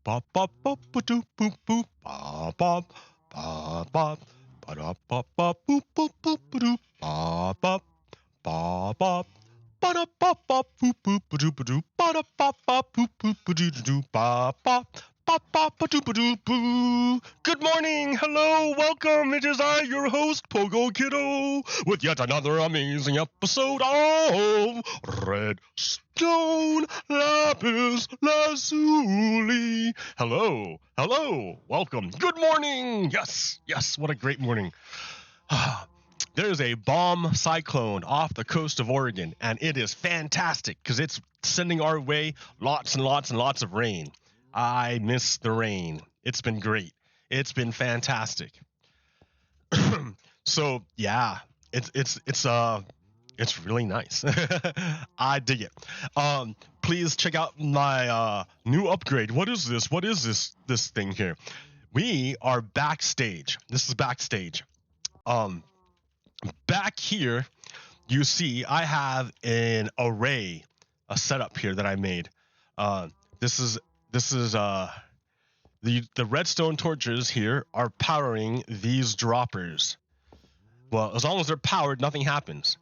Bop bop bop ba-doo boop boop bop bop bop bop ba-da bop bop boop boop boop ba-doo bop bop bop bop ba-da bop bop boop boop ba-doo ba-doo ba-da bop bop boop boop ba-doo doo bop bop bop bop ba-doo ba-doo boo. Good morning, hello, welcome. It is I, your host, Pogo Kiddo, with yet another amazing episode of Redstone Lapis Lazuli. Hello, hello, welcome. Good morning. Yes, yes, what a great morning. There's a bomb cyclone off the coast of Oregon, and it is fantastic because it's sending our way lots and lots and lots of rain. I miss the rain. It's been great. It's been fantastic. So yeah, it's really nice. I dig it. Please check out my new upgrade. What is this? What is this thing here? We are backstage. This is backstage. Back here, you see I have an array, a setup here that I made. This is the redstone torches here are powering these droppers. Well, as long as they're powered, nothing happens.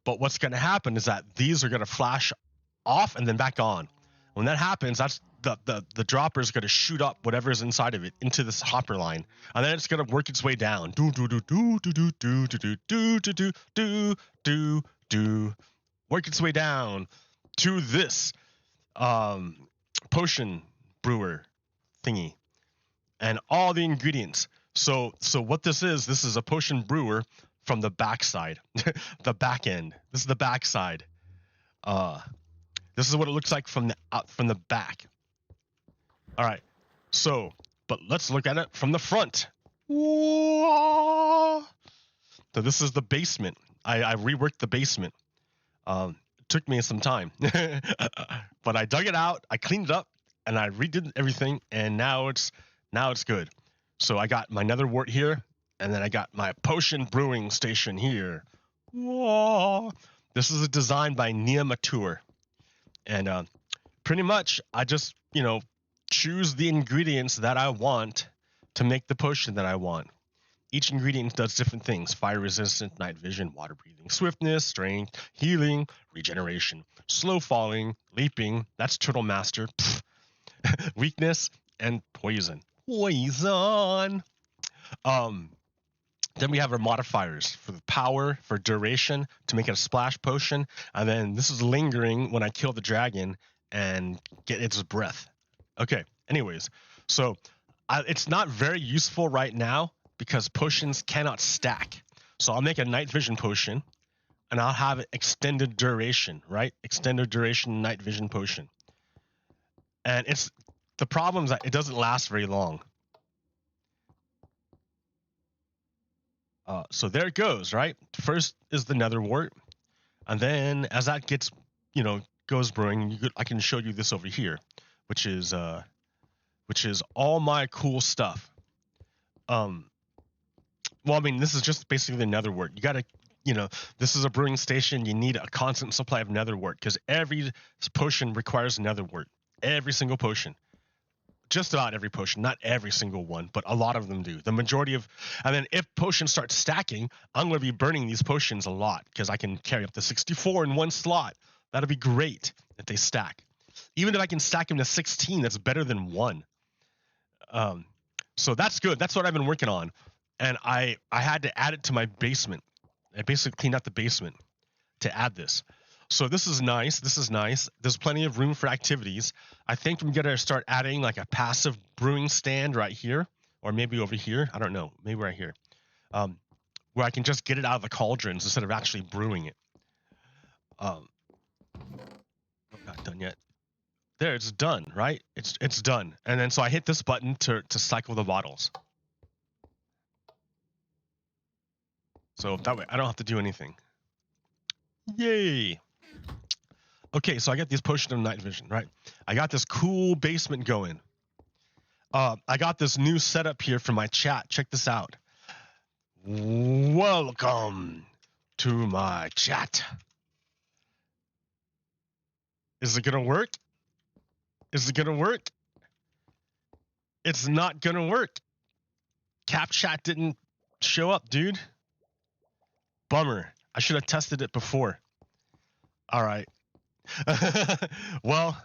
But what's going to happen is that these are going to flash off and then back on. When that happens, that's the dropper is going to shoot up whatever's inside of it into this hopper line, and then it's going to work its way down. Do do do do do do do do do do do do do do. Work its way down to this potion brewer thingy, and all the ingredients. So what this is a potion brewer from the backside, the back end. This is the backside. This is what it looks like from the back. All right. But let's look at it from the front. So this is the basement. I reworked the basement. It took me some time, but I dug it out, I cleaned it up, and I redid everything, and now it's good. So I got my nether wart here, and then I got my potion brewing station here. This is a design by Nia Mature. And pretty much, I just, choose the ingredients that I want to make the potion that I want. Each ingredient does different things: fire resistant, night vision, water breathing, swiftness, strength, healing, regeneration, slow falling, leaping, that's turtle master, weakness, and poison. Poison! Then we have our modifiers for the power, for duration, to make it a splash potion. And then this is lingering when I kill the dragon and get its breath. Okay, anyways. So it's not very useful right now because potions cannot stack. So I'll make a night vision potion, and I'll have it extended duration, right? Extended duration night vision potion. And the problem is that it doesn't last very long. So there it goes, right? First is the nether wart, and then as that gets, goes brewing, I can show you this over here, which is all my cool stuff. Well, I mean, this is just basically the nether wart. You gotta, this is a brewing station. You need a constant supply of nether wart because every potion requires nether wart. Every single potion. Just about every potion, not every single one, but a lot of them do. The majority of, and then if potions start stacking, I'm going to be burning these potions a lot because I can carry up to 64 in one slot. That'll be great if they stack. Even if I can stack them to 16, that's better than 1. So that's good. That's what I've been working on. And I had to add it to my basement. I basically cleaned out the basement to add this. So this is nice. This is nice. There's plenty of room for activities. I think I'm going to start adding like a passive brewing stand right here, or maybe over here. I don't know. Maybe right here, where I can just get it out of the cauldrons instead of actually brewing it. Not done yet. There, it's done, right? It's done. And then so I hit this button to cycle the bottles. So that way I don't have to do anything. Yay! Okay, so I got these potions of night vision, right? I got this cool basement going. I got this new setup here for my chat. Check this out. Welcome to my chat. Is it gonna work? Is it gonna work? It's not gonna work. Cap chat didn't show up, dude. Bummer. I should have tested it before. All right. Well,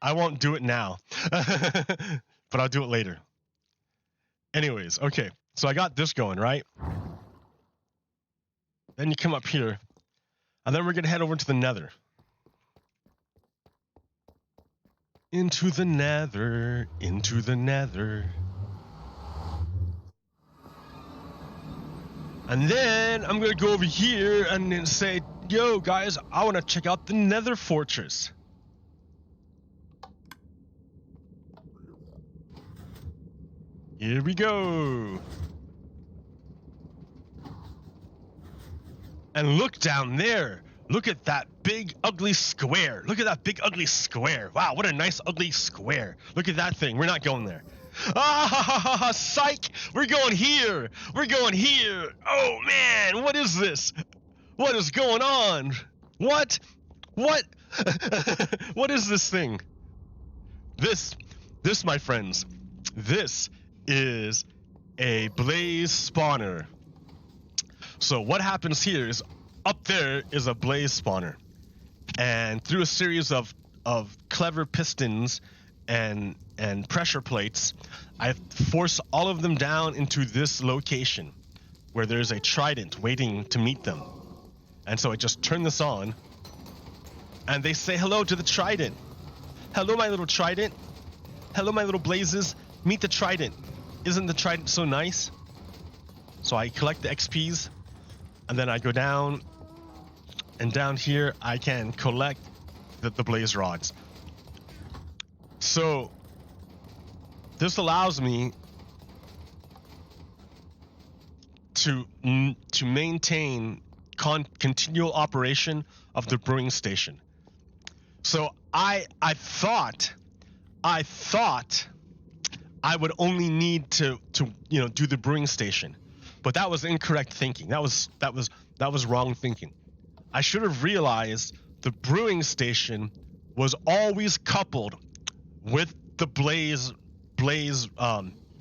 I won't do it now, but I'll do it later. Anyways, okay. So I got this going, right? Then you come up here, and then we're gonna head over to the nether. Into the nether, into the nether. And then I'm gonna go over here and then say, yo guys, I wanna check out the nether fortress. Here we go. And look down there. Look at that big ugly square. Look at that big ugly square. Wow, what a nice ugly square. Look at that thing. We're not going there. Ah, ha, ha, ha, ha, psych! We're going here. We're going here. Oh man, what is this? What is going on? What? What? What is this thing? This, my friends, this is a blaze spawner. So what happens here is up there is a blaze spawner, and through a series of clever pistons and pressure plates, I force all of them down into this location where there's a trident waiting to meet them. And so I just turn this on, and they say hello to the trident. Hello, my little trident. Hello, my little blazes. Meet the trident. Isn't the trident so nice? So I collect the XPs, and then I go down, and down here I can collect the blaze rods. So this allows me to maintain continual operation of the brewing station. So I thought I would only need to do the brewing station, but that was incorrect thinking. That was wrong thinking. I should have realized the brewing station was always coupled with the blaze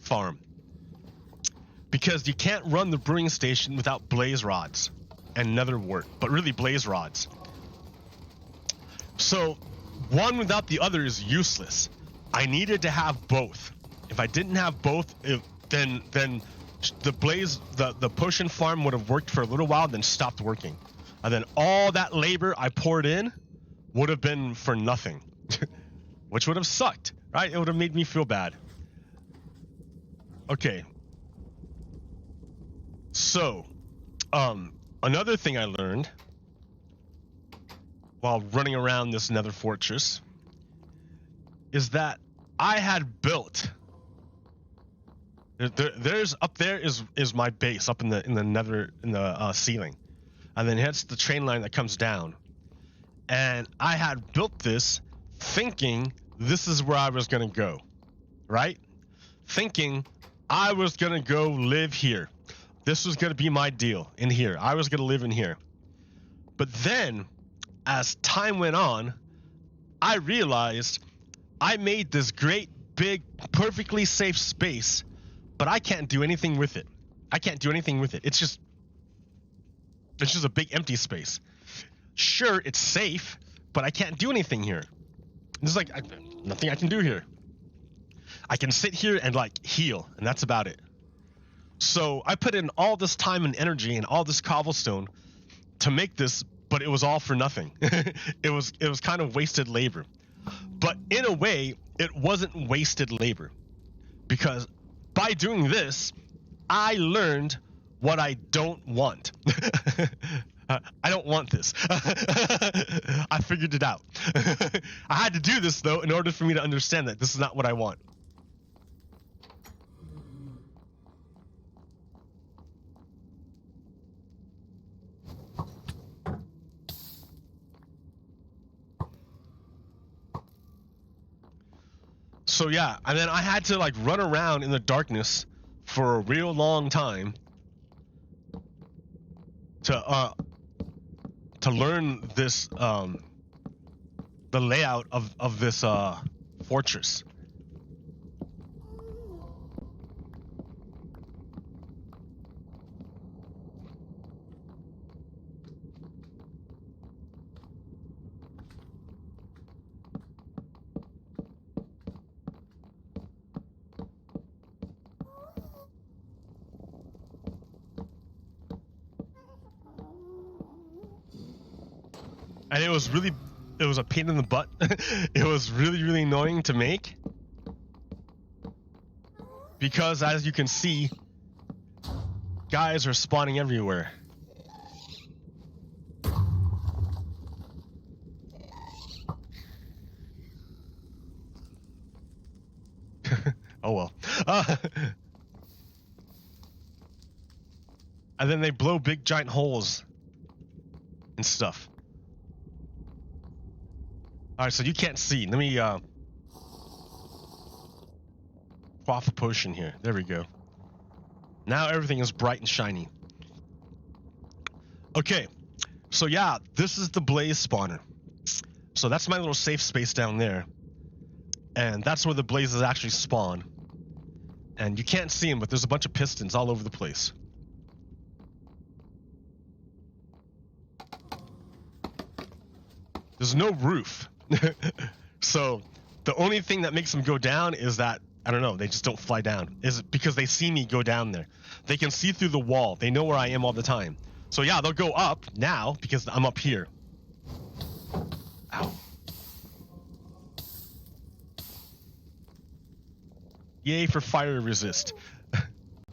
farm, because you can't run the brewing station without blaze rods and nether wart, but really blaze rods. So one without the other is useless. I needed to have both. If I didn't have both, then the potion farm would have worked for a little while, then stopped working, and then all that labor I poured in would have been for nothing, which would have sucked, right? It would have made me feel bad. Okay. So, another thing I learned while running around this nether fortress is that I had built. There's up there is my base up in the nether ceiling, and then hits the train line that comes down. And I had built this thinking this is where I was gonna go, right? Thinking I was gonna go live here. This was gonna be my deal in here. I was gonna live in here. But then, as time went on, I realized I made this great, big, perfectly safe space, but I can't do anything with it. I can't do anything with it. It's just a big empty space. Sure, it's safe, but I can't do anything here. There's like nothing I can do here. I can sit here and like heal, and that's about it. So I put in all this time and energy and all this cobblestone to make this, but it was all for nothing. It was kind of wasted labor. But in a way, it wasn't wasted labor, because by doing this, I learned what I don't want. I don't want this. I figured it out. I had to do this, though, in order for me to understand that this is not what I want. So yeah, and then I had to like run around in the darkness for a real long time to learn this the layout of this fortress. and it was a pain in the butt. It was really annoying to make, because as you can see, guys are spawning everywhere. Oh well. And then they blow big giant holes and stuff. Alright, so you can't see. Let me quaff a potion here. There we go. Now everything is bright and shiny. Okay, so yeah, this is the blaze spawner. So that's my little safe space down there. And that's where the blazes actually spawn. And you can't see them, but there's a bunch of pistons all over the place. There's no roof. So the only thing that makes them go down is that, I don't know, they just don't fly down. Is because they see me go down there. They can see through the wall. They know where I am all the time. So yeah, they'll go up now because I'm up here. Ow. Yay for fire resist.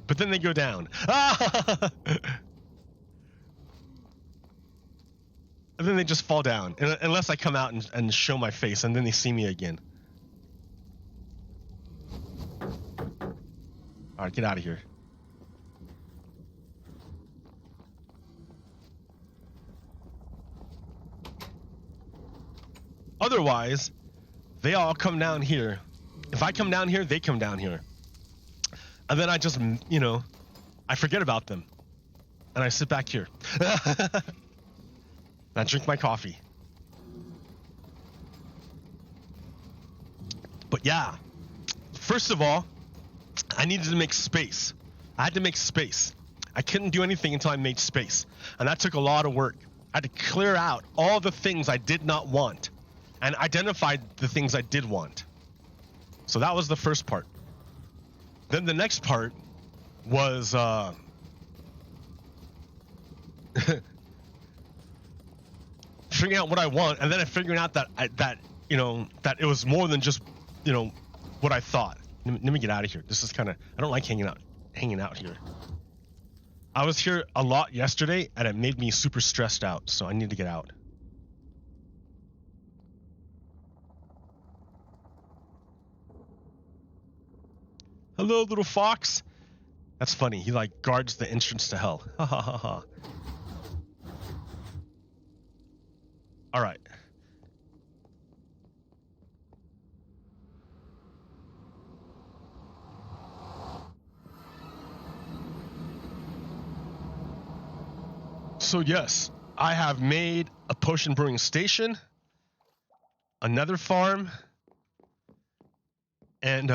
But then they go down. Ah! And then they just fall down, unless I come out and show my face, and then they see me again. All right, get out of here. Otherwise, they all come down here. If I come down here, they come down here. And then I just, you know, I forget about them. And I sit back here. I drink my coffee. But yeah, first of all, I needed to make space. I had to make space. I couldn't do anything until I made space. And that took a lot of work. I had to clear out all the things I did not want and identified the things I did want. So that was the first part. Then the next part was figuring out what I want, and then I figuring out that that it was more than just, what I thought. Let me get out of here. This is kind of, I don't like hanging out here. I was here a lot yesterday, and it made me super stressed out, so I need to get out. Hello, little fox. That's funny. He like guards the entrance to hell. Ha ha ha ha. All right. So yes, I have made a potion brewing station, another farm, and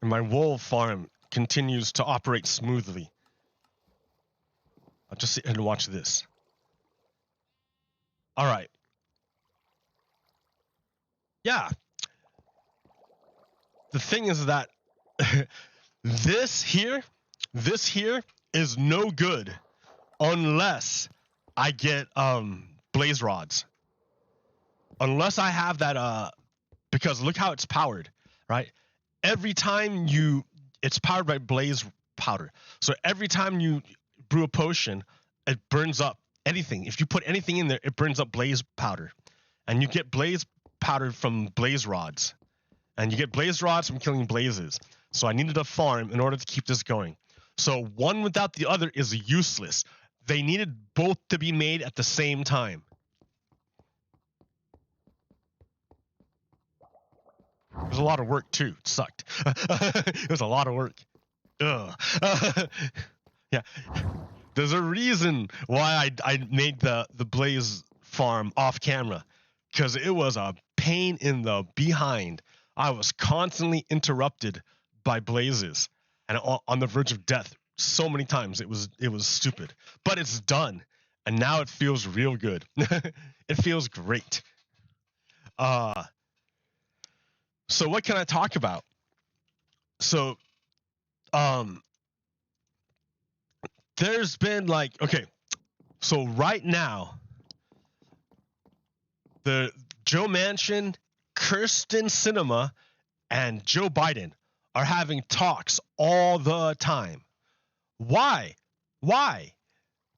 my wool farm continues to operate smoothly. I'll just sit and watch this. All right. Yeah. The thing is that this here is no good unless I get blaze rods. Unless I have that because look how it's powered, right? Every time it's powered by blaze powder. So every time you brew a potion, it burns up anything. If you put anything in there, it burns up blaze powder. And you get blaze powder from blaze rods. And you get blaze rods from killing blazes. So I needed a farm in order to keep this going. So one without the other is useless. They needed both to be made at the same time. It was a lot of work too. It sucked. It was a lot of work. Ugh. Yeah. There's a reason why I made the blaze farm off camera, because it was a pain in the behind. I was constantly interrupted by blazes and on the verge of death so many times. It was stupid, but it's done, and now it feels real good. It feels great. So what can I talk about? So um, there's been like, okay, so right now, the Joe Manchin, Kirsten Sinema, and Joe Biden are having talks all the time. Why? Why?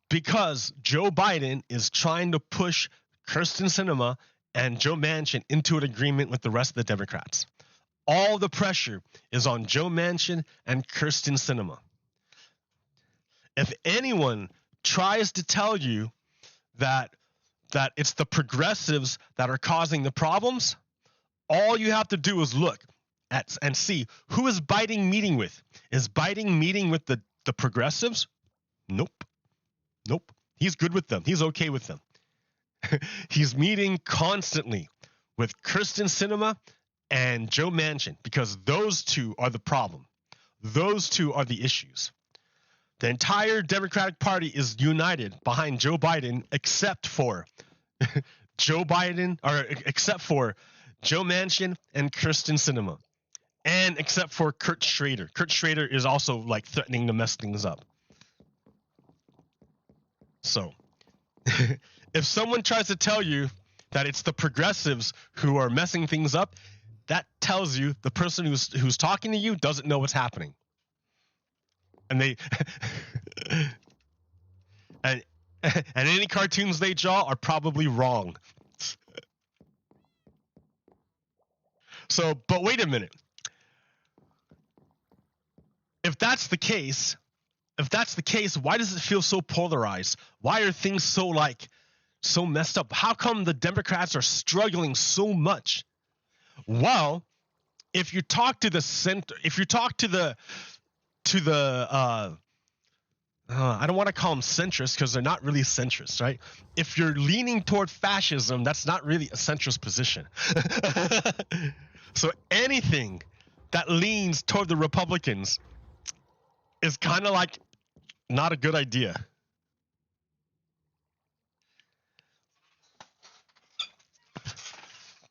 Because Joe Biden is trying to push Kirsten Sinema and Joe Manchin into an agreement with the rest of the Democrats. All the pressure is on Joe Manchin and Kirsten Sinema. If anyone tries to tell you that it's the progressives that are causing the problems, all you have to do is look at and see who is Biden meeting with. Is Biden meeting with the progressives? Nope. Nope. He's good with them. He's okay with them. He's meeting constantly with Kirsten Sinema and Joe Manchin because those two are the problem. Those two are the issues. The entire Democratic Party is united behind Joe Biden except for Joe Manchin and Kirsten Sinema. And except for Kurt Schrader. Kurt Schrader is also like threatening to mess things up. So, if someone tries to tell you that it's the progressives who are messing things up, that tells you the person who's talking to you doesn't know what's happening. And they and any cartoons they draw are probably wrong. So, but wait a minute. If that's the case, why does it feel so polarized? Why are things so messed up? How come the Democrats are struggling so much? Well, if you talk to the center, if you talk to the I don't want to call them centrists because they're not really centrists, right? If you're leaning toward fascism, that's not really a centrist position. So anything that leans toward the Republicans is kind of like not a good idea.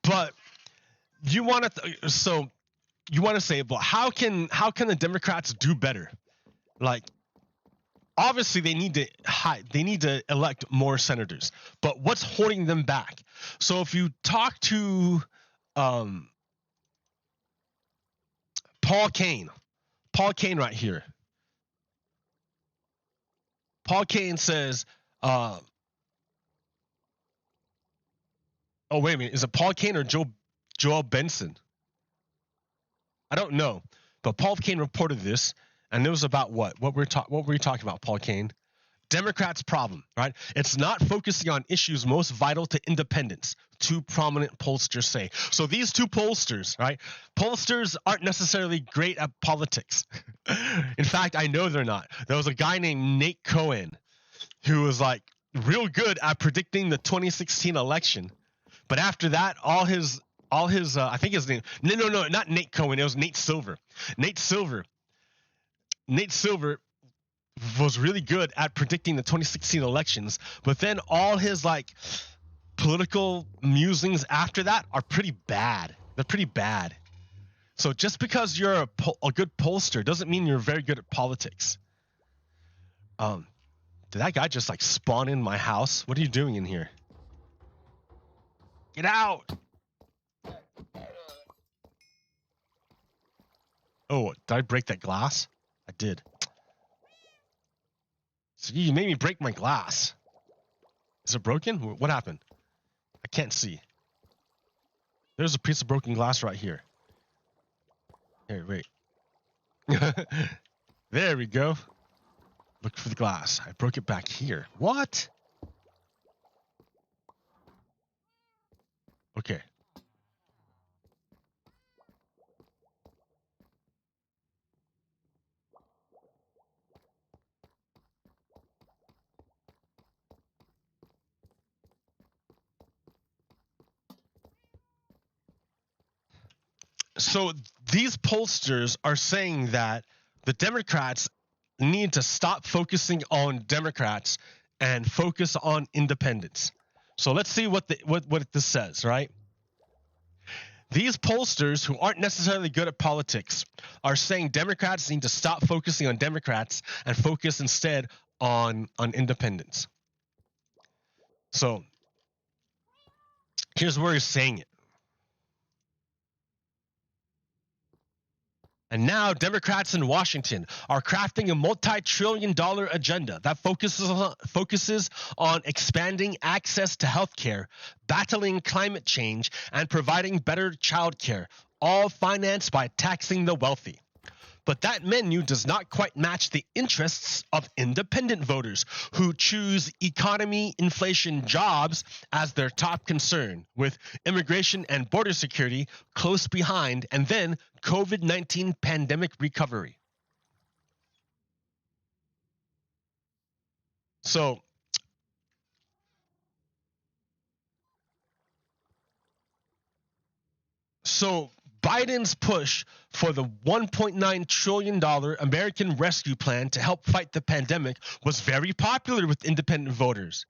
But you want to say, well, how can the Democrats do better? Like, obviously they need to elect more senators, but what's holding them back? So if you talk to Paul Kane right here. Paul Kane says, oh, wait a minute. Is it Paul Kane or Joel Benson? I don't know. But Paul Kane reported this, and it was about what were you talking about, Paul Kane? Democrats' problem, right? It's not focusing on issues most vital to independence, two prominent pollsters say. So these two pollsters, right? Pollsters aren't necessarily great at politics. In fact, I know they're not. There was a guy named Nate Cohen who was like real good at predicting the 2016 election. But after that, all his I think his name, no, not Nate Cohen. It was Nate Silver. Nate Silver was really good at predicting the 2016 elections, but then all his like political musings after that are pretty bad. They're pretty bad. So just because you're a good pollster doesn't mean you're very good at politics. Did that guy just like spawn in my house? What are you doing in here? Get out! Oh, did I break that glass? I did. So you made me break my glass. Is it broken? What happened? I can't see. There's a piece of broken glass right here. Here, wait. There we go. Look for the glass. I broke it back here. What? Okay. So these pollsters are saying that the Democrats need to stop focusing on Democrats and focus on independents. So let's see what this says, right? These pollsters, who aren't necessarily good at politics, are saying Democrats need to stop focusing on Democrats and focus instead on independents. So here's where he's saying it. And now Democrats in Washington are crafting a multi-trillion-dollar agenda that focuses on expanding access to health care, battling climate change, and providing better child care, all financed by taxing the wealthy. But that menu does not quite match the interests of independent voters who choose economy, inflation, jobs as their top concern, with immigration and border security close behind, and then COVID-19 pandemic recovery. So Biden's push for the $1.9 trillion American Rescue Plan to help fight the pandemic was very popular with independent voters.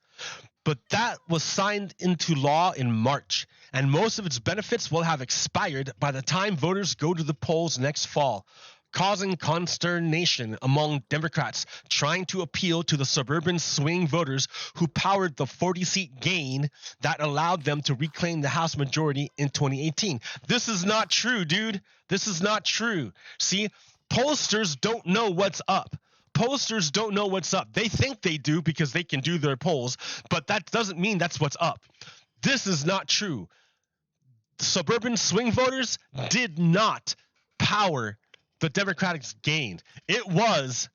But that was signed into law in March, and most of its benefits will have expired by the time voters go to the polls next fall, causing consternation among Democrats trying to appeal to the suburban swing voters who powered the 40-seat gain that allowed them to reclaim the House majority in 2018. This is not true, dude. This is not true. See, pollsters don't know what's up. Pollsters don't know what's up. They think they do because they can do their polls, but that doesn't mean that's what's up. This is not true. Suburban swing voters did not power the Democrats gained. It was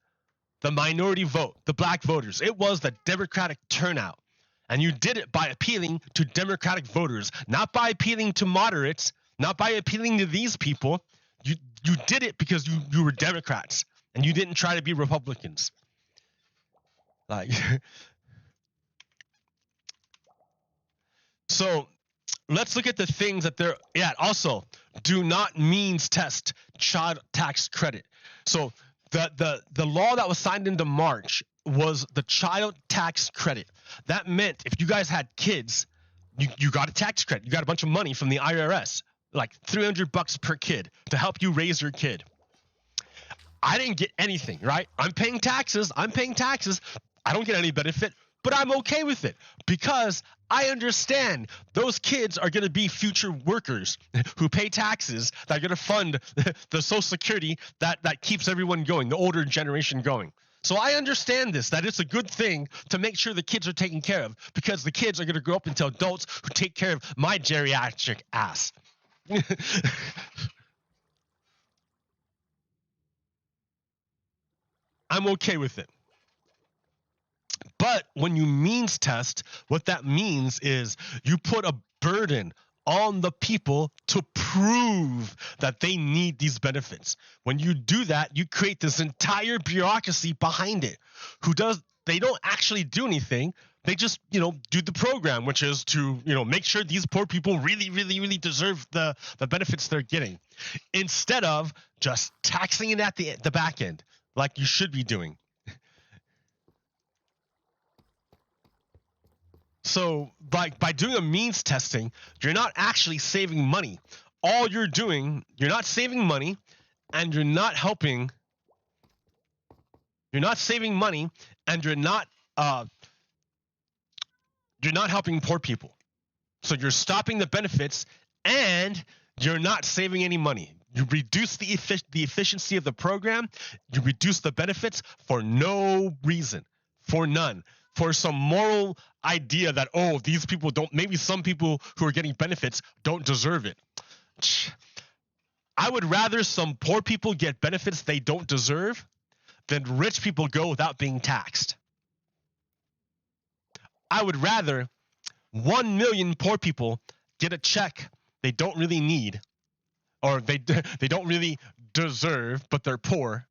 the minority vote, the black voters. It was the Democratic turnout. And you did it by appealing to Democratic voters, not by appealing to moderates, not by appealing to these people. You did it because you were Democrats and you didn't try to be Republicans. Like so let's look at the things that they're also do not means test child tax credit. So the law that was signed into March was the child tax credit. That meant if you guys had kids, you got a tax credit. You got a bunch of money from the IRS, like $300 per kid to help you raise your kid. I didn't get anything, right? I'm paying taxes. I don't get any benefit, but I'm okay with it because I understand those kids are going to be future workers who pay taxes that are going to fund the Social Security that keeps everyone going, the older generation going. So I understand this, that it's a good thing to make sure the kids are taken care of because the kids are going to grow up into adults who take care of my geriatric ass. I'm okay with it. But when you means test, what that means is you put a burden on the people to prove that they need these benefits. When you do that, you create this entire bureaucracy behind it they don't actually do anything. They just, do the program, which is to, make sure these poor people really, really, really deserve the benefits they're getting instead of just taxing it at the back end like you should be doing. So by doing a means testing, you're not actually saving money. All you're doing, you're not saving money, and you're not helping. You're not saving money, and you're not helping poor people. So you're stopping the benefits, and you're not saving any money. You reduce the efficiency of the program. You reduce the benefits for no reason, for none. For some moral idea that, these people maybe some people who are getting benefits don't deserve it. I would rather some poor people get benefits they don't deserve than rich people go without being taxed. I would rather 1 million poor people get a check they don't really need or they don't really deserve, but they're poor.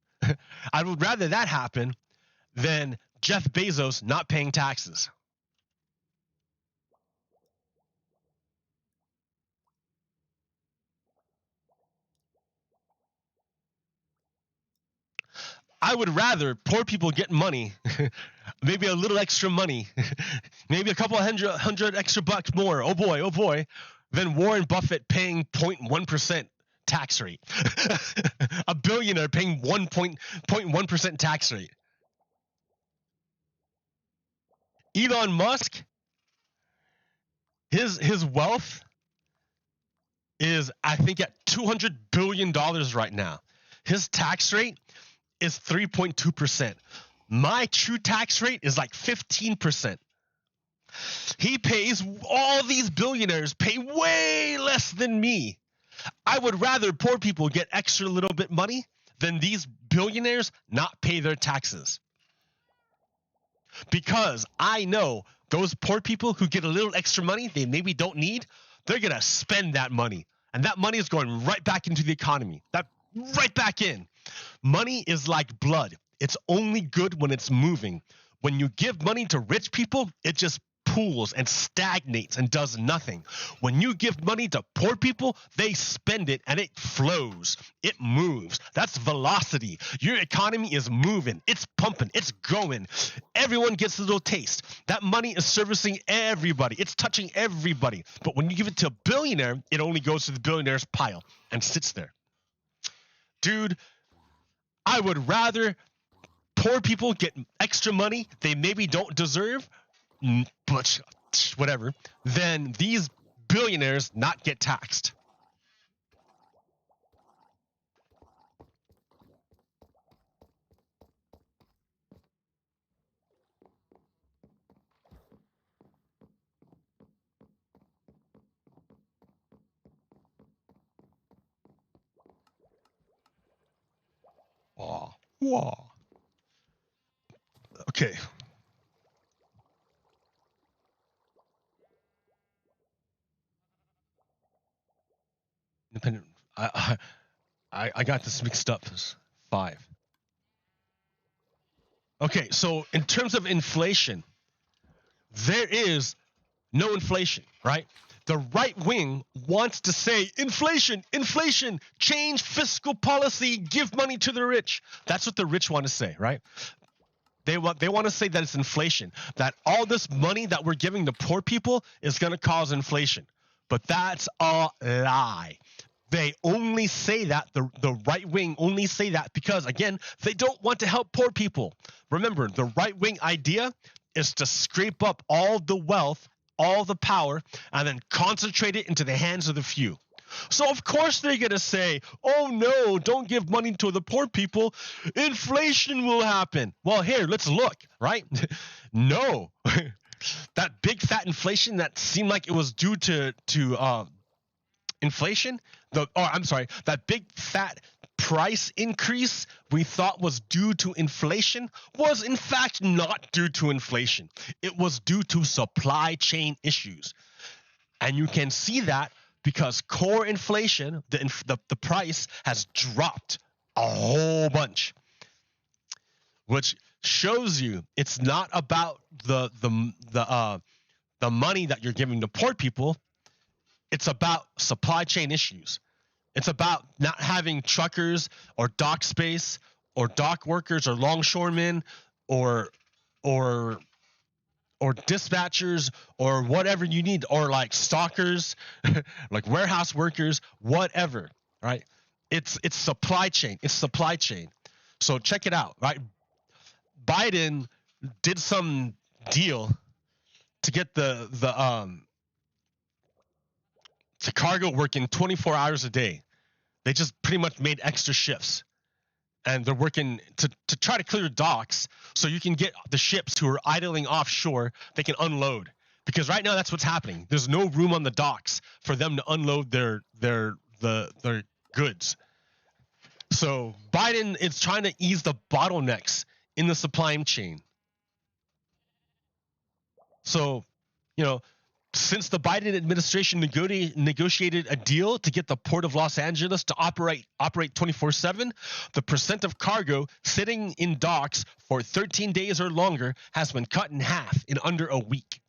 I would rather that happen than Jeff Bezos not paying taxes. I would rather poor people get money, maybe a little extra money, maybe a couple hundred extra bucks more. Oh boy, than Warren Buffett paying 0.1% tax rate. A billionaire paying 0.1% tax rate. Elon Musk, his wealth is, I think, at $200 billion right now. His tax rate is 3.2%. My true tax rate is like 15%. He pays, all these billionaires pay way less than me. I would rather poor people get extra little bit money than these billionaires not pay their taxes. Because I know those poor people who get a little extra money they maybe don't need, they're going to spend that money. And that money is going right back into the economy. That right back in. Money is like blood. It's only good when it's moving. When you give money to rich people, it just pools and stagnates and does nothing. When you give money to poor people, they spend it and it flows. It moves. That's velocity. Your economy is moving. It's pumping. It's going. Everyone gets a little taste. That money is servicing everybody. It's touching everybody. But when you give it to a billionaire, it only goes to the billionaire's pile and sits there. Dude, I would rather poor people get extra money they maybe don't deserve, but whatever, then these billionaires not get taxed. Wow. Okay. Independent. I got this mixed up. It's 5. Okay, so in terms of inflation, there is no inflation, right? The right wing wants to say inflation, inflation, change fiscal policy, give money to the rich. That's what the rich want to say, right? They want to say that it's inflation, that all this money that we're giving to poor people is going to cause inflation. But that's a lie. They only say that, the right wing only say that because, again, they don't want to help poor people. Remember, the right wing idea is to scrape up all the wealth, all the power, and then concentrate it into the hands of the few. So of course they're going to say, oh no, don't give money to the poor people. Inflation will happen. Well, here, let's look, right? No. That big fat inflation that seemed like it was due to inflation, that big fat price increase we thought was due to inflation was in fact not due to inflation. It was due to supply chain issues. And you can see that because core inflation, the price has dropped a whole bunch, which shows you it's not about the money that you're giving to poor people. It's about supply chain issues. It's about not having truckers or dock space or dock workers or longshoremen or dispatchers or whatever you need, or like stalkers, like warehouse workers, whatever, right? It's supply chain. It's supply chain. So check it out, right? Biden did some deal to get the cargo working 24 hours a day. They just pretty much made extra shifts. And they're working to try to clear docks so you can get the ships who are idling offshore, they can unload. Because right now that's what's happening. There's no room on the docks for them to unload their goods. So Biden is trying to ease the bottlenecks in the supply chain. So, since the Biden administration negotiated a deal to get the Port of Los Angeles to operate 24/7, the percent of cargo sitting in docks for 13 days or longer has been cut in half in under a week.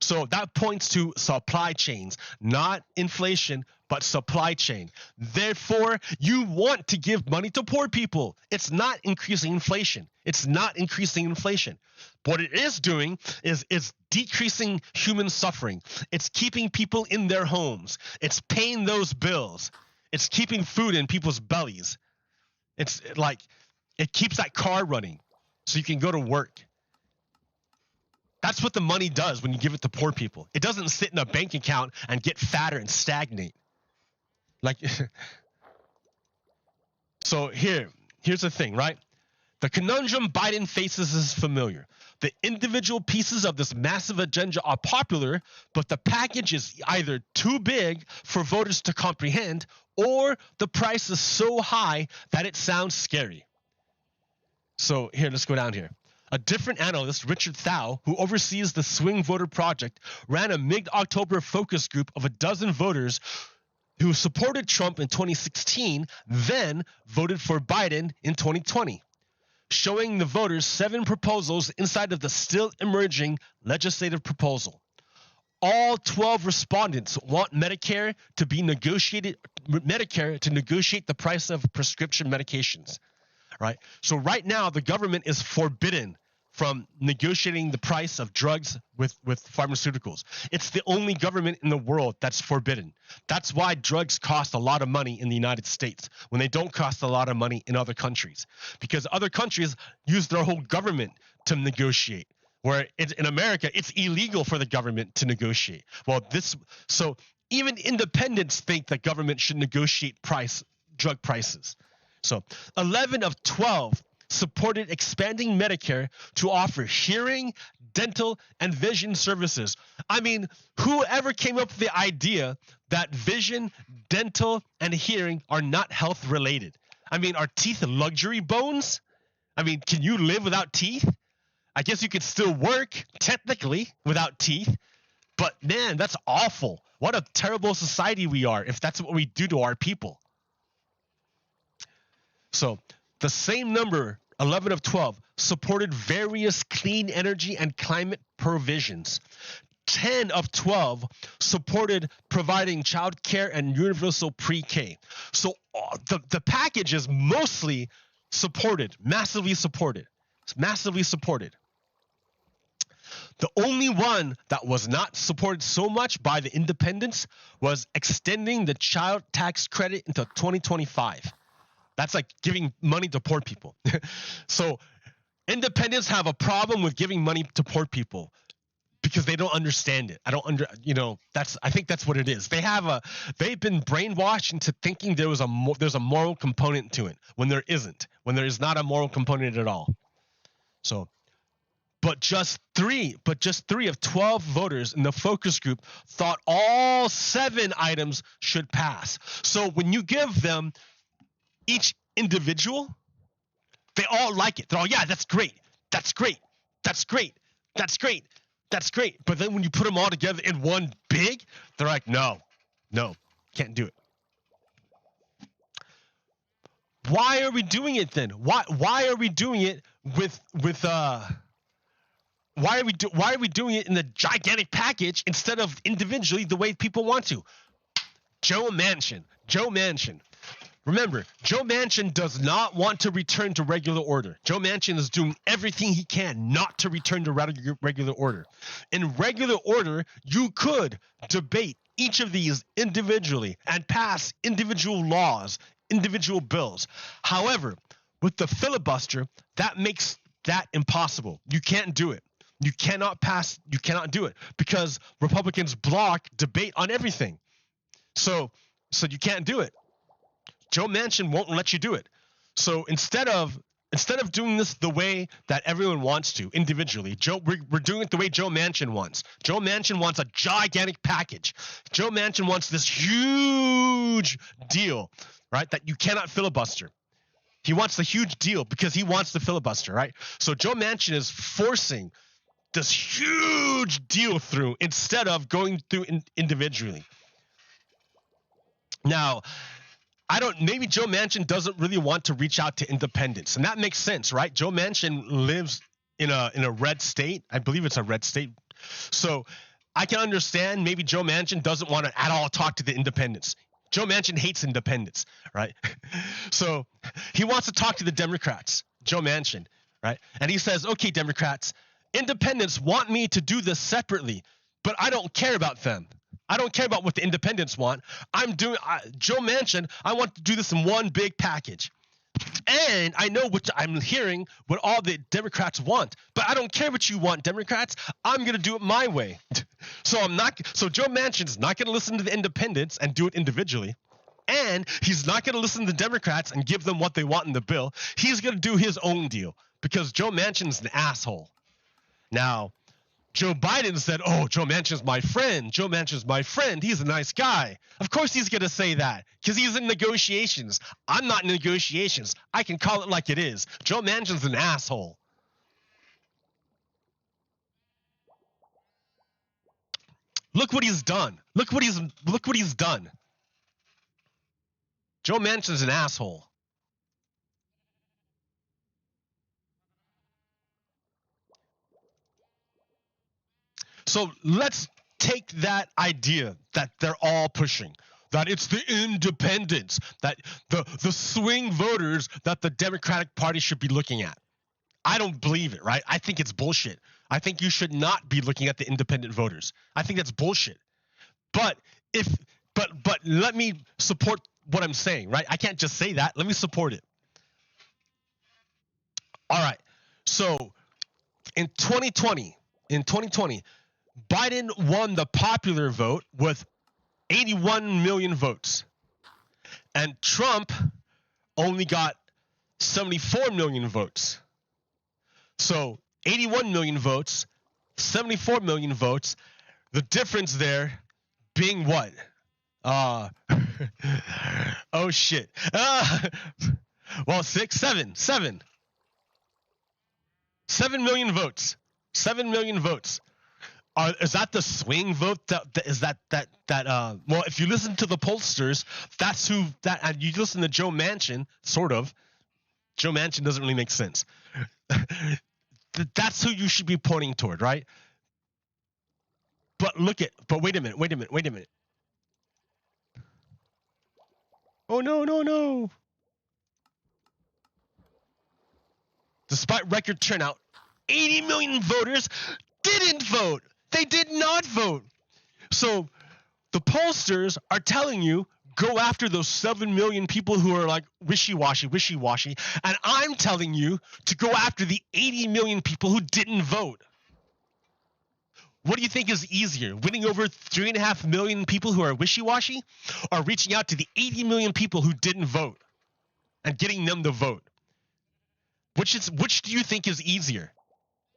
So that points to supply chains, not inflation, but supply chain. Therefore, you want to give money to poor people. It's not increasing inflation. It's not increasing inflation. What it is doing is it's decreasing human suffering. It's keeping people in their homes. It's paying those bills. It's keeping food in people's bellies. It's like it keeps that car running so you can go to work. That's what the money does when you give it to poor people. It doesn't sit in a bank account and get fatter and stagnate. Like, so here's the thing, right? The conundrum Biden faces is familiar. The individual pieces of this massive agenda are popular, but the package is either too big for voters to comprehend, or the price is so high that it sounds scary. So here, let's go down here. A different analyst, Richard Thau, who oversees the Swing Voter Project, ran a mid-October focus group of a dozen voters who supported Trump in 2016, then voted for Biden in 2020, showing the voters 7 proposals inside of the still emerging legislative proposal. All 12 respondents want Medicare to negotiate the price of prescription medications. Right? So right now, the government is forbidden from negotiating the price of drugs with pharmaceuticals. It's the only government in the world that's forbidden. That's why drugs cost a lot of money in the United States when they don't cost a lot of money in other countries. Because other countries use their whole government to negotiate. Where in America, it's illegal for the government to negotiate. So even independents think that government should negotiate drug prices. So 11 of 12 supported expanding Medicare to offer hearing, dental, and vision services. I mean, whoever came up with the idea that vision, dental, and hearing are not health related? I mean, are teeth luxury bones? I mean, can you live without teeth? I guess you could still work technically without teeth, but man, that's awful. What a terrible society we are if that's what we do to our people. So the same number, 11 of 12, supported various clean energy and climate provisions. 10 of 12 supported providing child care and universal pre-K. So the package is mostly supported, massively supported. It's massively supported. The only one that was not supported so much by the independents was extending the child tax credit into 2025. That's like giving money to poor people. So independents have a problem with giving money to poor people because they don't understand it. I think that's what it is. They've been brainwashed into thinking there's a moral component to it when there isn't, when there is not a moral component at all. So, but just three of 12 voters in the focus group thought all 7 items should pass. So when you give them each individual, they all like it. They're all, yeah, that's great. That's great. That's great. That's great. That's great. But then when you put them all together in one big, they're like, no, can't do it. Why are we doing it then? Why are we doing it why are we doing it in the gigantic package instead of individually the way people want to? Joe Manchin. Remember, Joe Manchin does not want to return to regular order. Joe Manchin is doing everything he can not to return to regular order. In regular order, you could debate each of these individually and pass individual laws, individual bills. However, with the filibuster, that makes that impossible. You can't do it. You cannot do it because Republicans block debate on everything. So you can't do it. Joe Manchin won't let you do it. So instead of doing this the way that everyone wants to individually, we're doing it the way Joe Manchin wants. Joe Manchin wants a gigantic package. Joe Manchin wants this huge deal, right, that you cannot filibuster. He wants the huge deal because he wants the filibuster, right? So Joe Manchin is forcing this huge deal through instead of going through individually. Now, maybe Joe Manchin doesn't really want to reach out to independents, and that makes sense, right? Joe Manchin lives in a red state. I believe it's a red state. So I can understand maybe Joe Manchin doesn't want to at all talk to the independents. Joe Manchin hates independents, right? So he wants to talk to the Democrats, Joe Manchin, right? And he says, okay, Democrats, independents want me to do this separately, but I don't care about them. I don't care about what the independents want. Joe Manchin, I want to do this in one big package. And I know what I'm hearing, what all the Democrats want, but I don't care what you want, Democrats. I'm going to do it my way. So Joe Manchin's not going to listen to the independents and do it individually. And he's not going to listen to the Democrats and give them what they want in the bill. He's going to do his own deal because Joe Manchin's an asshole. Now, Joe Biden said, oh, Joe Manchin's my friend. Joe Manchin's my friend. He's a nice guy. Of course he's going to say that because he's in negotiations. I'm not in negotiations. I can call it like it is. Joe Manchin's an asshole. Look what he's done. Look what he's done. Joe Manchin's an asshole. So let's take that idea that they're all pushing, that it's the independents, that the swing voters that the Democratic Party should be looking at. I don't believe it, right? I think it's bullshit. I think you should not be looking at the independent voters. I think that's bullshit. But let me support what I'm saying, right? I can't just say that. Let me support it. All right. So in 2020, Biden won the popular vote with 81 million votes. And Trump only got 74 million votes. So 81 million votes, 74 million votes. The difference there being what? Oh shit. Well, 7 million votes. 7 million votes. Is that the swing vote? Well, if you listen to the pollsters, that's who that. And you listen to Joe Manchin, sort of. Joe Manchin doesn't really make sense. That's who you should be pointing toward, right? But wait a minute. Oh no. Despite record turnout, 80 million voters didn't vote. They did not vote. So the pollsters are telling you, go after those 7 million people who are like wishy-washy. And I'm telling you to go after the 80 million people who didn't vote. What do you think is easier, winning over 3.5 million people who are wishy-washy, or reaching out to the 80 million people who didn't vote and getting them to vote? Which do you think is easier?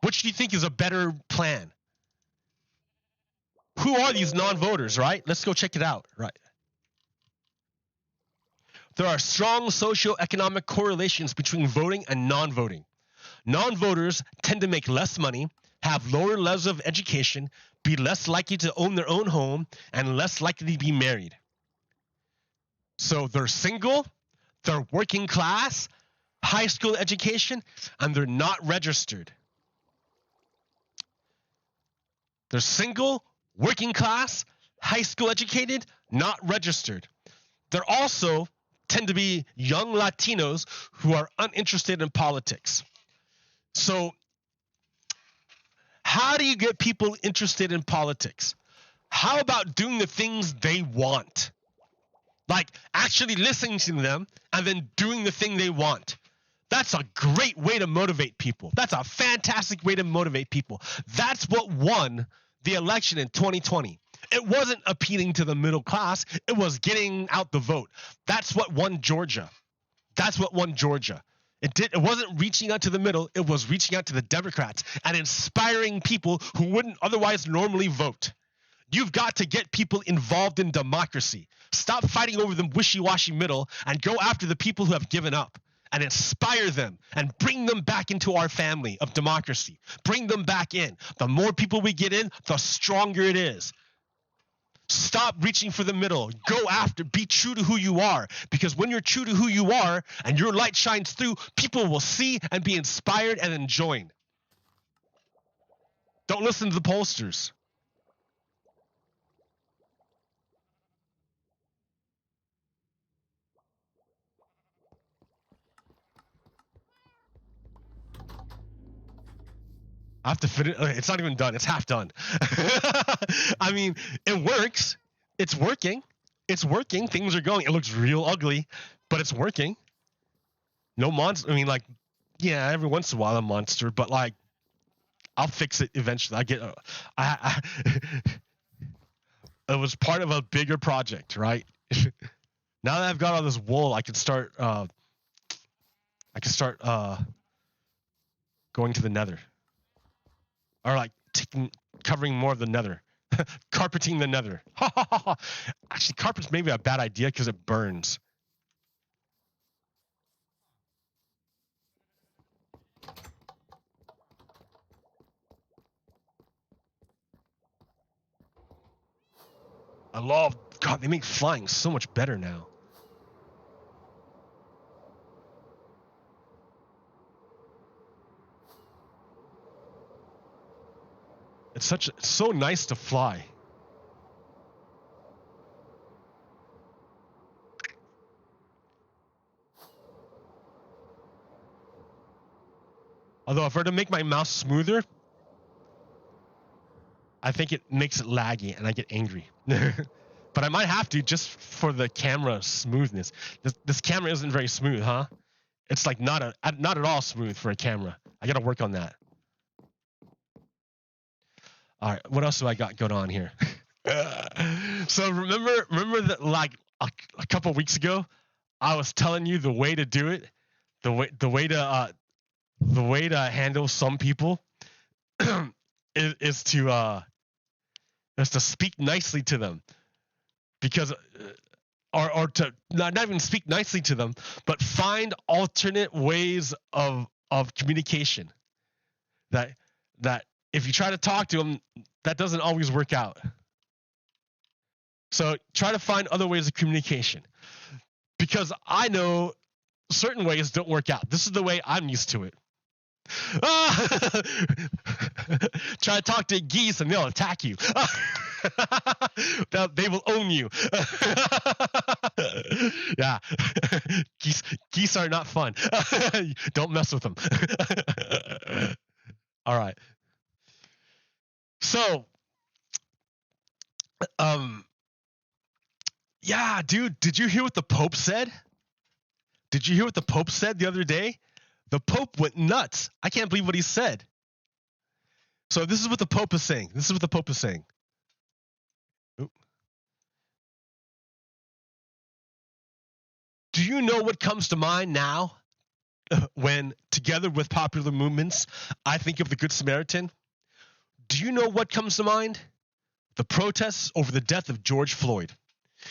Which do you think is a better plan? Who are these non-voters, right? Let's go check it out, right? There are strong socioeconomic correlations between voting and non-voting. Non-voters tend to make less money, have lower levels of education, be less likely to own their own home, and less likely to be married. So they're single, they're working class, high school education, and they're not registered. They're single, working class, high school educated, not registered. They're also tend to be young Latinos who are uninterested in politics. So how do you get people interested in politics? How about doing the things they want? Like actually listening to them and then doing the thing they want. That's a great way to motivate people. That's a fantastic way to motivate people. That's what won the election in 2020. It wasn't appealing to the middle class. It was getting out the vote. That's what won Georgia. It wasn't reaching out to the middle. It was reaching out to the Democrats and inspiring people who wouldn't otherwise normally vote. You've got to get people involved in democracy. Stop fighting over the wishy-washy middle and go after the people who have given up and inspire them and bring them back into our family of democracy. Bring them back in. The more people we get in, the stronger it is. Stop reaching for the middle. Go after, be true to who you are. Because when you're true to who you are and your light shines through, people will see and be inspired and then join. Don't listen to the pollsters. I have to fit it. It's not even done. It's half done. I mean, it works. It's working. It's working. Things are going. It looks real ugly, but it's working. No monster. I mean, like, yeah, every once in a while a monster, but like, I'll fix it eventually. It was part of a bigger project, right? Now that I've got all this wool, I can start. Going to the Nether, or like covering more of the Nether, carpeting the Nether. Actually, carpet's maybe a bad idea because it burns. I love, God, they make flying so much better now. It's so nice to fly. Although if I were to make my mouse smoother, I think it makes it laggy and I get angry. But I might have to just for the camera smoothness. This camera isn't very smooth, huh? It's like not at all smooth for a camera. I gotta work on that. All right, what else do I got going on here? So remember that like a couple weeks ago, I was telling you the way to do it, the way to handle some people is to speak nicely to them, because or to not even speak nicely to them, but find alternate ways of communication. That if you try to talk to them, that doesn't always work out. So try to find other ways of communication, because I know certain ways don't work out. This is the way I'm used to it. Try to talk to geese and they'll attack you. They will own you. Yeah. Geese are not fun. Don't mess with them. All right. So, yeah, dude, did you hear what the Pope said? Did you hear what the Pope said the other day? The Pope went nuts. I can't believe what he said. So this is what the Pope is saying. Oop. Do you know what comes to mind now when, together with popular movements, I think of the Good Samaritan? Do you know what comes to mind? The protests over the death of George Floyd.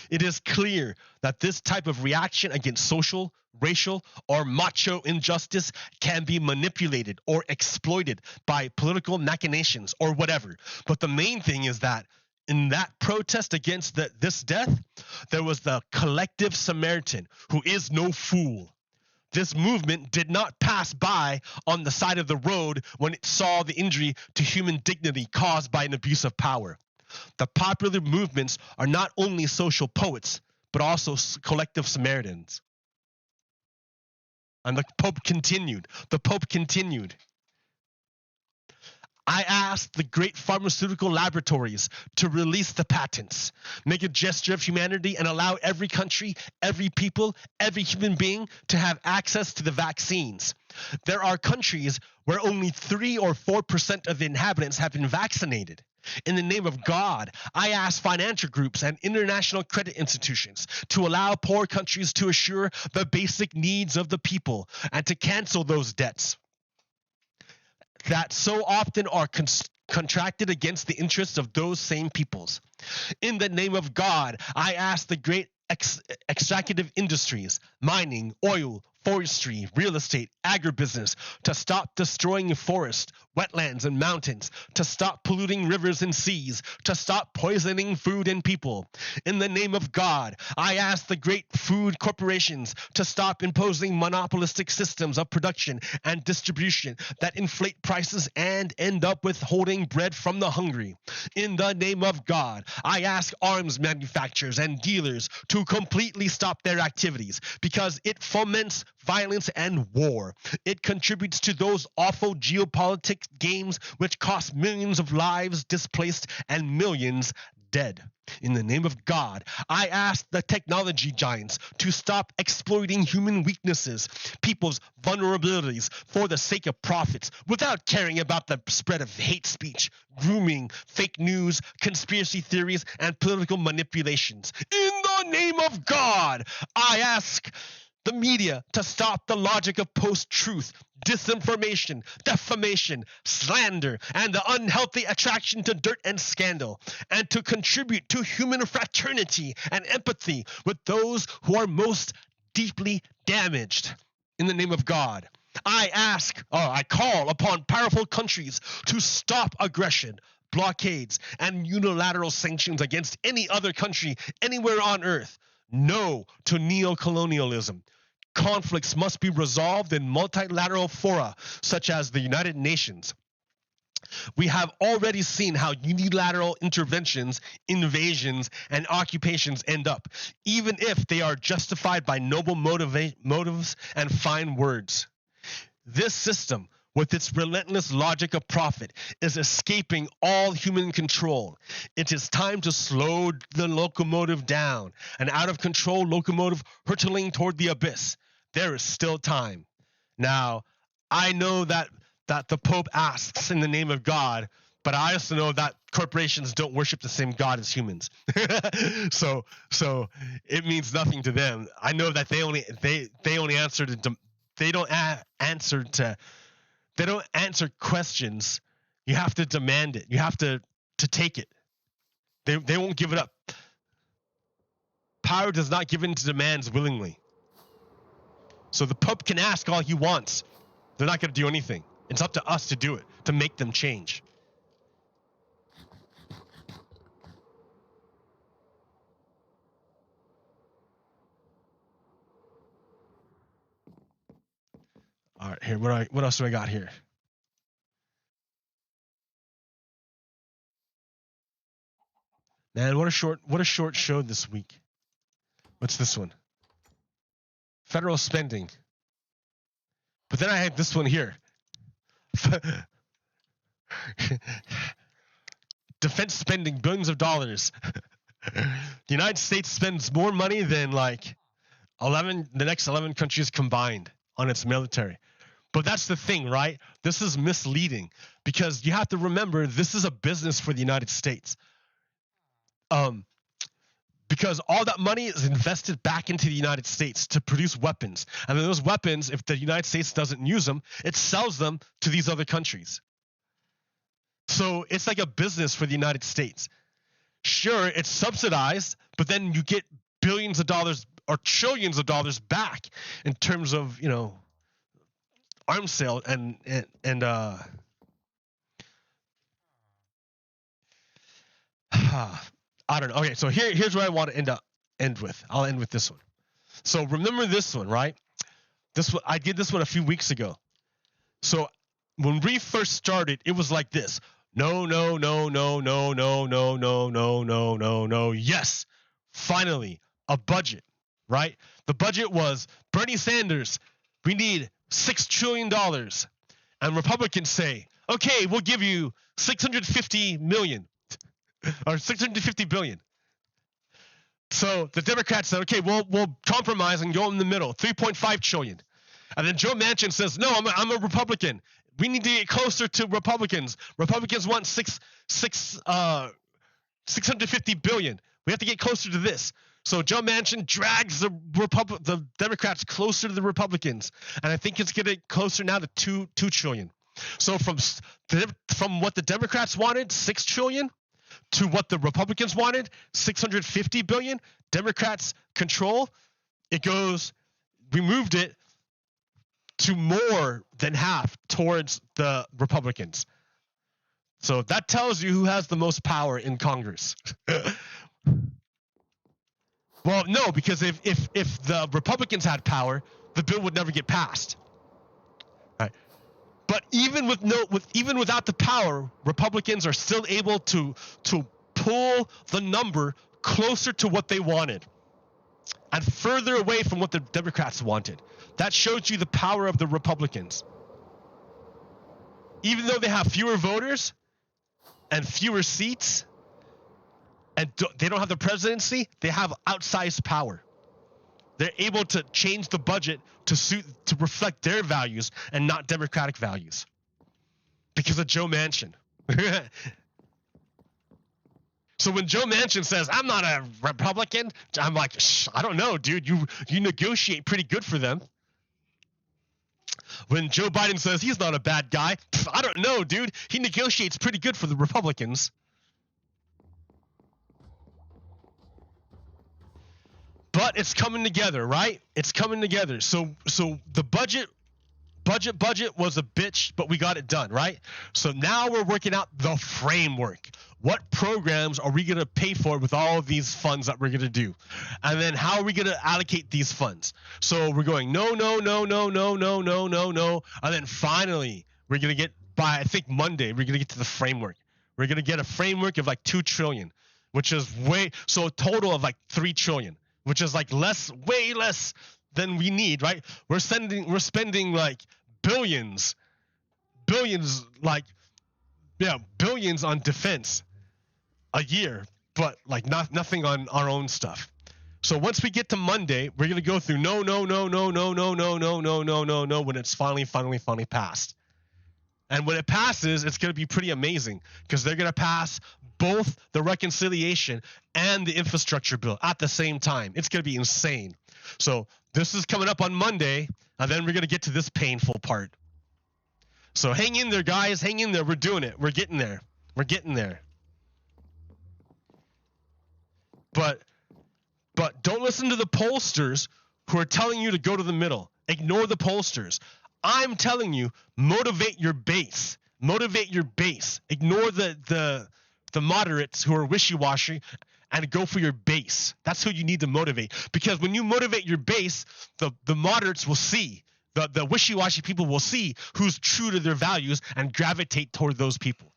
It is clear that this type of reaction against social, racial, or macho injustice can be manipulated or exploited by political machinations or whatever. But the main thing is that in that protest against this death, there was the collective Samaritan who is no fool. This movement did not pass by on the side of the road when it saw the injury to human dignity caused by an abuse of power. The popular movements are not only social poets, but also collective Samaritans. And the Pope continued. I asked the great pharmaceutical laboratories to release the patents, make a gesture of humanity, and allow every country, every people, every human being to have access to the vaccines. There are countries where only 3 or 4% of the inhabitants have been vaccinated. In the name of God, I ask financial groups and international credit institutions to allow poor countries to assure the basic needs of the people and to cancel those debts that so often are contracted against the interests of those same peoples. In the name of God, I ask the great extractive industries, mining, oil, forestry, real estate, agribusiness, to stop destroying forests, wetlands, and mountains, to stop polluting rivers and seas, to stop poisoning food and people. In the name of God, I ask the great food corporations to stop imposing monopolistic systems of production and distribution that inflate prices and end up withholding bread from the hungry. In the name of God, I ask arms manufacturers and dealers to completely stop their activities because it foments violence, and war. It contributes to those awful geopolitics games which cost millions of lives displaced and millions dead. In the name of God, I ask the technology giants to stop exploiting human weaknesses, people's vulnerabilities for the sake of profits, without caring about the spread of hate speech, grooming, fake news, conspiracy theories, and political manipulations. In the name of God, I ask the media to stop the logic of post-truth, disinformation, defamation, slander, and the unhealthy attraction to dirt and scandal, and to contribute to human fraternity and empathy with those who are most deeply damaged. In the name of God, I call upon powerful countries to stop aggression, blockades, and unilateral sanctions against any other country anywhere on earth. No to neocolonialism. Conflicts must be resolved in multilateral fora, such as the United Nations. We have already seen how unilateral interventions, invasions, and occupations end up, even if they are justified by noble motives and fine words. This system, with its relentless logic of profit, is escaping all human control. It is time to slow the locomotive down, an out-of-control locomotive hurtling toward the abyss. There is still time. Now, I know that the Pope asks in the name of God, but I also know that corporations don't worship the same God as humans. so it means nothing to them. I know that they only answer to they don't answer questions. You have to demand it. You have to take it. They won't give it up. Power does not give in to demands willingly. So the Pope can ask all he wants. They're not going to do anything. It's up to us to do it, to make them change. All right, here. What else do I got here? Man, what a short show this week. What's this one? Federal spending. But then I had this one here. Defense spending, billions of dollars. The United States spends more money than like the next 11 countries combined on its military. But that's the thing, right? This is misleading because you have to remember this is a business for the United States. Because all that money is invested back into the United States to produce weapons. And then those weapons, if the United States doesn't use them, it sells them to these other countries. So it's like a business for the United States. Sure, it's subsidized, but then you get billions of dollars or trillions of dollars back in terms of, arms sale and I don't know. Okay, so here's what I want to end with. I'll end with this one. So remember this one, right? I did this one a few weeks ago. So when we first started, it was like this. No, no, no, no, no, no, no, no, no, no, no, no. Yes, finally, a budget, right? The budget was Bernie Sanders, we need $6 trillion. And Republicans say, okay, we'll give you 650 million. Or 650 billion. So the Democrats said, okay, we'll compromise and go in the middle, 3.5 trillion. And then Joe Manchin says, no, I'm a Republican. We need to get closer to Republicans. Republicans want 650 billion. We have to get closer to this. So Joe Manchin drags the Democrats closer to the Republicans, and I think it's getting closer now to 2 trillion. So from what the Democrats wanted, 6 trillion. To what the Republicans wanted, 650 billion, Democrats control, we moved it to more than half towards the Republicans. So that tells you who has the most power in Congress. Well, no, because if the Republicans had power, the bill would never get passed. Right. But even without the power, Republicans are still able to pull the number closer to what they wanted. and further away from what the Democrats wanted. That shows you the power of the Republicans. Even though they have fewer voters and fewer seats, and they don't have the presidency, they have outsized power. They're able to change the budget to reflect their values and not Democratic values because of Joe Manchin. So when Joe Manchin says, I'm not a Republican, I'm like, I don't know, dude. You negotiate pretty good for them. When Joe Biden says he's not a bad guy, I don't know, dude. He negotiates pretty good for the Republicans. But it's coming together, right? It's coming together. So the budget was a bitch, but we got it done, right? So now we're working out the framework. What programs are we going to pay for with all of these funds that we're going to do? And then how are we going to allocate these funds? So we're going no. And then finally, we're going to get, by I think Monday, we're going to get to the framework. We're going to get a framework of like 2 trillion, which is so a total of like 3 trillion, which is like way less than we need, right? We're spending like billions like, yeah, billions on defense a year, but like nothing on our own stuff. So once we get to Monday, we're going to go through no when it's finally passed. And when it passes, it's going to be pretty amazing because they're going to pass both the reconciliation and the infrastructure bill at the same time. It's going to be insane. So this is coming up on Monday, and then we're going to get to this painful part. So hang in there, guys. Hang in there. We're doing it. We're getting there. We're getting there. But don't listen to the pollsters who are telling you to go to the middle. Ignore the pollsters. I'm telling you, motivate your base. Motivate your base. Ignore the moderates who are wishy-washy and go for your base. That's who you need to motivate. Because when you motivate your base, the moderates will see. The wishy-washy people will see who's true to their values and gravitate toward those people.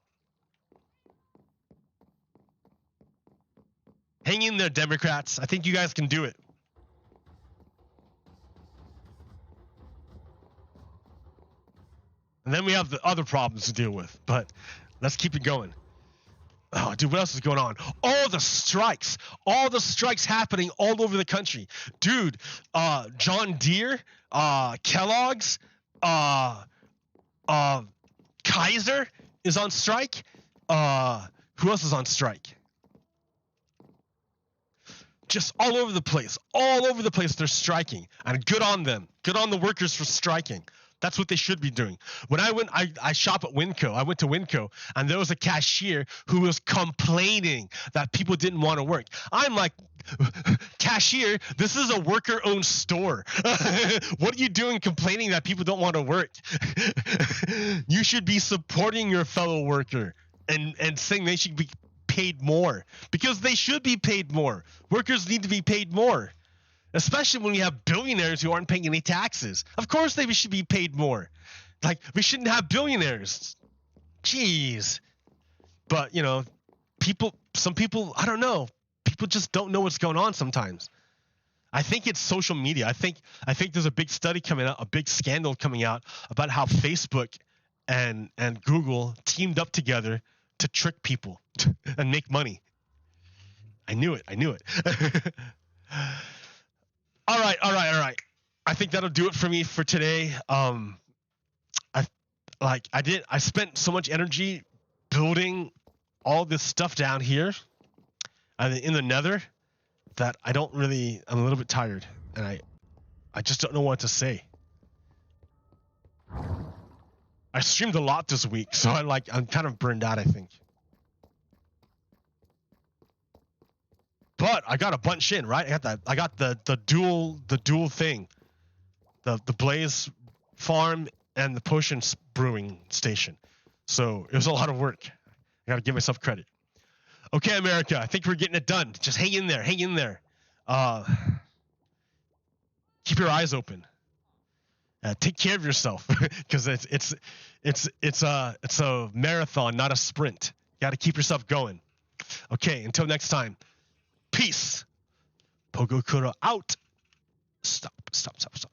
Hang in there, Democrats. I think you guys can do it. And then we have the other problems to deal with, but let's keep it going. Oh, dude, what else is going on? All the strikes happening all over the country. Dude, John Deere, Kellogg's, Kaiser is on strike. Who else is on strike? Just all over the place they're striking, and good on them. Good on the workers for striking. That's what they should be doing. When I shop at Winco. I went to Winco, and there was a cashier who was complaining that people didn't want to work. I'm like, cashier, this is a worker-owned store. What are you doing complaining that people don't want to work? You should be supporting your fellow worker and saying they should be paid more, because they should be paid more. Workers need to be paid more, especially when we have billionaires who aren't paying any taxes. Of course they should be paid more. Like, we shouldn't have billionaires. Jeez. But, you know, some people, I don't know. People just don't know what's going on sometimes. I think it's social media. I think there's a big study coming out, a big scandal coming out about how Facebook and Google teamed up together to trick people and make money. I knew it. All right. I think that'll do it for me for today. I spent so much energy building all this stuff down here in the nether that I'm a little bit tired, and I just don't know what to say. I streamed a lot this week, so I'm kind of burned out, I think. But I got a bunch in, right? I got the dual thing. The Blaze farm and the potion brewing station. So it was a lot of work. I got to give myself credit. Okay, America, I think we're getting it done. Just hang in there. Keep your eyes open. Take care of yourself, because it's a marathon, not a sprint. You got to keep yourself going. Okay, until next time. Peace. Pogo Kuro out. Stop.